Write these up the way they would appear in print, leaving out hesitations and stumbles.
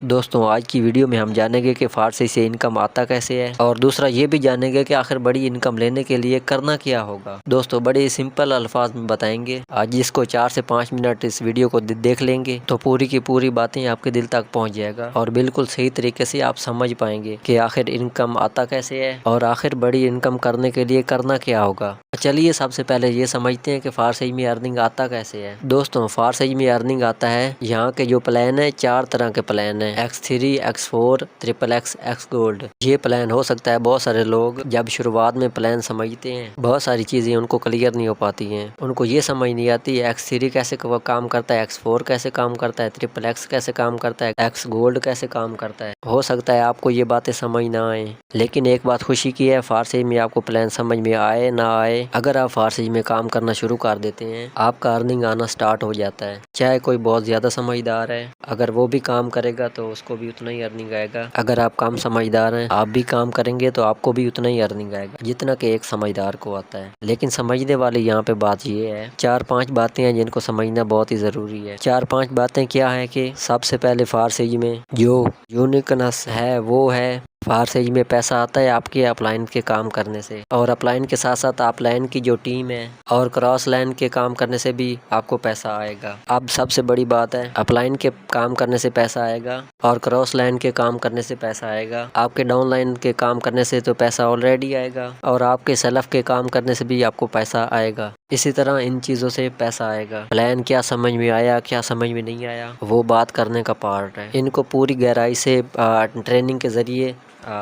दोस्तों आज की वीडियो में हम जानेंगे कि फारसी से इनकम आता कैसे है और दूसरा ये भी जानेंगे कि आखिर बड़ी इनकम लेने के लिए करना क्या होगा। दोस्तों बड़े सिंपल अल्फाज में बताएंगे। आज जिसको 4 से 5 मिनट इस वीडियो को देख लेंगे तो पूरी की पूरी बातें आपके दिल तक पहुंच जाएगा और बिल्कुल सही तरीके से आप समझ पाएंगे कि आखिर इनकम आता कैसे है और आखिर बड़ी इनकम करने के लिए करना क्या होगा। चलिए सबसे पहले ये समझते हैं कि फारसी में अर्निंग आता कैसे है। दोस्तों फारसी में अर्निंग आता है, यहाँ के जो प्लान है 4 तरह के प्लान है, X3, X4, XXX, X gold. ये प्लान हो सकता है बहुत सारे लोग जब शुरुआत में प्लान समझते हैं बहुत सारी चीजें उनको क्लियर नहीं हो पाती हैं। उनको ये समझ नहीं आती X3 कैसे काम करता है, X4 कैसे काम करता है, XXX कैसे काम करता है, X गोल्ड कैसे काम करता है। हो सकता है आपको ये बातें समझ ना आए, लेकिन एक बात खुशी की है, फारसी में आपको प्लान समझ में आए ना आए, अगर आप फारसी में काम करना शुरू कर देते हैं आपका अर्निंग आना स्टार्ट हो जाता है। चाहे कोई बहुत ज्यादा समझदार है, अगर वो भी काम करेगा तो उसको भी उतना ही अर्निंग आएगा। अगर आप कम समझदार हैं, आप भी काम करेंगे तो आपको भी उतना ही अर्निंग आएगा जितना कि एक समझदार को आता है। लेकिन समझने वाली यहाँ पे बात ये है, 4-5 बातें हैं जिनको समझना बहुत ही जरूरी है। 4-5 बातें क्या है कि सबसे पहले फारसी में जो यूनिकनेस है वो है फारसी में पैसा आता है आपके अपलाइन के काम करने से, और अपलाइन के साथ साथ अपलाइन की जो टीम है और क्रॉस लाइन के काम करने से भी आपको पैसा आएगा। अब सबसे बड़ी बात है, अपलाइन के काम करने से पैसा आएगा और क्रॉस लाइन के काम करने से पैसा आएगा। आपके डाउन लाइन के काम करने से तो पैसा ऑलरेडी आएगा और आपके सेल्फ के काम करने से भी आपको पैसा आएगा। इसी तरह इन चीज़ों से पैसा आएगा। प्लान क्या समझ में आया क्या समझ में नहीं आया वो बात करने का पार्ट है। इनको पूरी गहराई से ट्रेनिंग के ज़रिए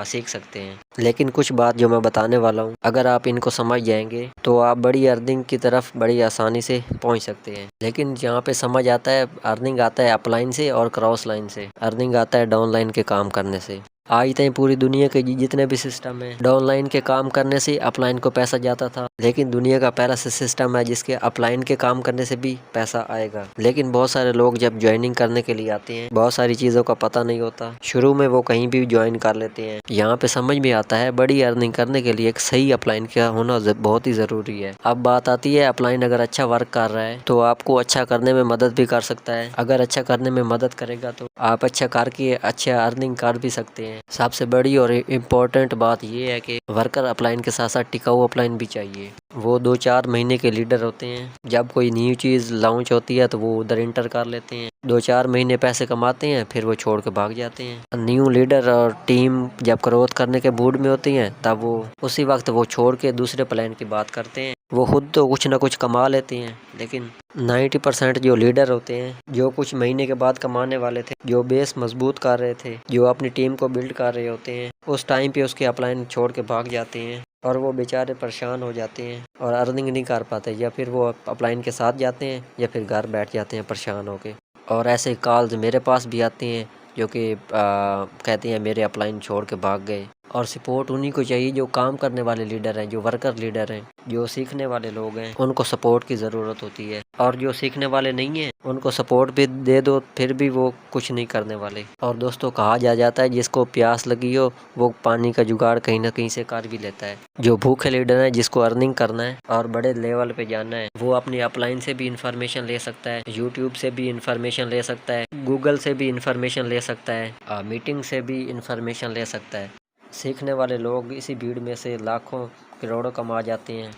सीख सकते हैं। लेकिन कुछ बात जो मैं बताने वाला हूँ अगर आप इनको समझ जाएंगे तो आप बड़ी अर्निंग की तरफ बड़ी आसानी से पहुँच सकते हैं। लेकिन यहाँ पे समझ आता है, अर्निंग आता है अपलाइन से और क्रॉस लाइन से, अर्निंग आता है डाउन लाइन के काम करने से। आज तक पूरी दुनिया के जितने भी सिस्टम है डाउन लाइन के काम करने से अपलाइन को पैसा जाता था, लेकिन दुनिया का पहला सिस्टम है जिसके अपलाइन के काम करने से भी पैसा आएगा। लेकिन बहुत सारे लोग जब ज्वाइनिंग करने के लिए आते हैं बहुत सारी चीज़ों का पता नहीं होता, शुरू में वो कहीं भी ज्वाइन कर लेते हैं। यहाँ पे समझ में आता है बड़ी अर्निंग करने के लिए एक सही अपलाइन का होना बहुत ही ज़रूरी है। अब बात आती है अपलाइन अगर अच्छा वर्क कर रहा है तो आपको अच्छा करने में मदद भी कर सकता है। अगर अच्छा करने में मदद करेगा तो आप अच्छा करके अच्छा अर्निंग कर भी सकते हैं। सबसे बड़ी और इम्पोर्टेंट बात यह है कि वर्कर अपलाइन के साथ साथ टिकाऊ अपलाइन भी चाहिए। वो 2-4 महीने के लीडर होते हैं, जब कोई न्यू चीज़ लॉन्च होती है तो वो उधर इंटर कर लेते हैं, 2-4 महीने पैसे कमाते हैं फिर वो छोड़ के भाग जाते हैं। न्यू लीडर और टीम जब ग्रोथ करने के मूड में होती हैं तब वो उसी वक्त वो छोड़ के दूसरे प्लान की बात करते हैं। वो खुद तो कुछ ना कुछ कमा लेते हैं, लेकिन 90% जो लीडर होते हैं जो कुछ महीने के बाद कमाने वाले थे, जो बेस मजबूत कर रहे थे, जो अपनी टीम को बिल्ड कर रहे होते हैं, उस टाइम पे उसके अपलाइन छोड़ के भाग जाते हैं और वो बेचारे परेशान हो जाते हैं और अर्निंग नहीं कर पाते, या फिर वो अपलाइन के साथ जाते हैं या फिर घर बैठ जाते हैं परेशान होके। और ऐसे कॉल्स मेरे पास भी आते हैं जो कि कहते हैं मेरे अपलाइन छोड़ के भाग गए। और सपोर्ट उन्हीं को चाहिए जो काम करने वाले लीडर हैं, जो वर्कर लीडर हैं, जो सीखने वाले लोग हैं, उनको सपोर्ट की ज़रूरत होती है। और जो सीखने वाले नहीं हैं उनको सपोर्ट भी दे दो फिर भी वो कुछ नहीं करने वाले। और दोस्तों कहा जाता है जिसको प्यास लगी हो वो पानी का जुगाड़ कहीं ना कहीं से कर भी लेता है। जो भूखे लीडर है जिसको अर्निंग करना है और बड़े लेवल पे जाना है वो अपनी अपलाइन से भी इंफॉर्मेशन ले सकता है, यूट्यूब से भी इंफॉर्मेशन ले सकता है, गूगल से भी इंफॉर्मेशन ले सकता है, मीटिंग से भी इंफॉर्मेशन ले सकता है। सीखने वाले लोग इसी भीड़ में से लाखों करोड़ों कमा जाते हैं।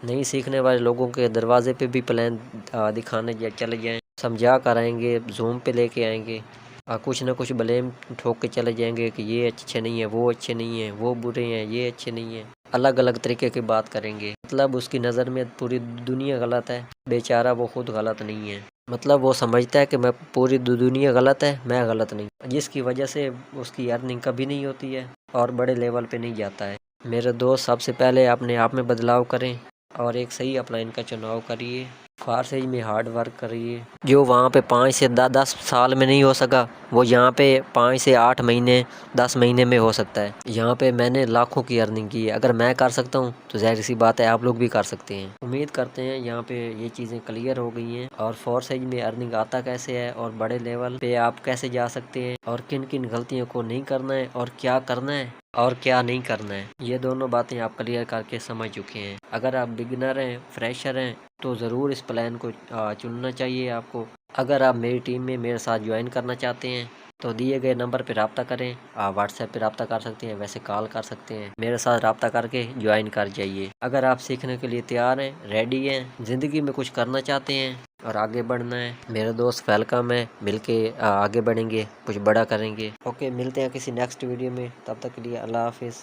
नहीं सीखने वाले लोगों के दरवाजे पे भी प्लान दिखाने चले जाएं, समझा कर आएंगे, जूम पे लेके आएंगे, कुछ ना कुछ ब्लेम ठोक के चले जाएंगे कि ये अच्छे नहीं है, वो अच्छे नहीं है, वो बुरे हैं, ये अच्छे नहीं है, अलग अलग तरीके की बात करेंगे। मतलब उसकी नज़र में पूरी दुनिया गलत है, बेचारा वो खुद गलत नहीं है। मतलब वो समझता है कि मैं पूरी दुनिया गलत है, मैं गलत नहीं, जिसकी वजह से उसकी अर्निंग कभी नहीं होती है और बड़े लेवल पे नहीं जाता है। मेरे दोस्त सबसे पहले अपने आप में बदलाव करें और एक सही अपलाइन का चुनाव करिए, फारसी में हार्ड वर्क करिए। जो वहाँ पे 5 से 10 साल में नहीं हो सका वो यहाँ पे 5 से 8 महीने 10 महीने में हो सकता है। यहाँ पे मैंने लाखों की अर्निंग की है, अगर मैं कर सकता हूँ तो जाहिर सी बात है आप लोग भी कर सकते हैं। उम्मीद करते हैं यहाँ पे ये चीज़ें क्लियर हो गई हैं और फारसी में अर्निंग आता कैसे है और बड़े लेवल पे आप कैसे जा सकते हैं और किन किन गलतियों को नहीं करना है और क्या करना है और क्या नहीं करना है, ये दोनों बातें आप क्लियर करके समझ चुके हैं। अगर आप बिगिनर हैं, फ्रेशर हैं तो ज़रूर इस प्लान को चुनना चाहिए आपको। अगर आप मेरी टीम में मेरे साथ ज्वाइन करना चाहते हैं तो दिए गए नंबर पे रब्ता करें। आप व्हाट्सएप पे रब्ता कर सकते हैं, वैसे कॉल कर सकते हैं। मेरे साथ रब्ता करके ज्वाइन कर जाइए। अगर आप सीखने के लिए तैयार हैं, रेडी हैं, ज़िंदगी में कुछ करना चाहते हैं और आगे बढ़ना है, मेरे दोस्त वेलकम है। मिलके आगे बढ़ेंगे, कुछ बड़ा करेंगे। ओके, मिलते हैं किसी नेक्स्ट वीडियो में। तब तक के लिए अल्लाह हाफिज़।